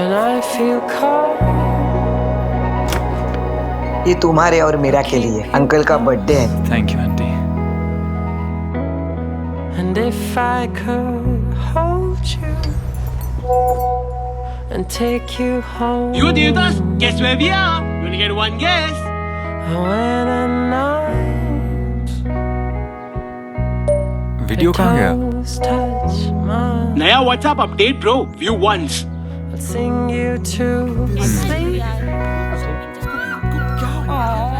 when I feel cold. ये तुम्हारे और मेरा के लिए अंकल का बर्थडे है. Thank you aunty. And if I could hold you and take you home. You Devatas, guess where we are? You only get one guess. When a night video कहाँ गया? touch mine, Naya WhatsApp update, bro. View once. I'll sing you to sleep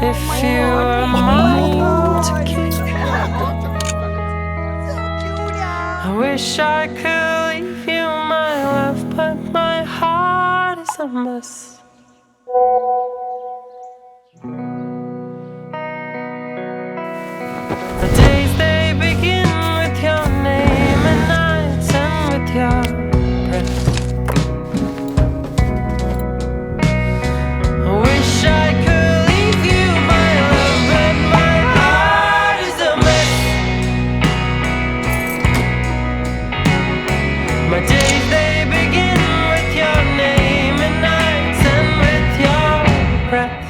if you're mine to keep. I wish I could leave you my love, but my heart is a mess. The days they begin with your name and nights end with your breath. I wish I could leave you my love, but my heart is a mess. My days they begin with your name and nights end with your breath.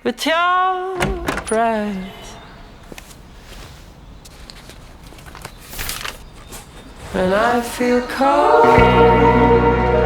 With your breath. When I feel cold.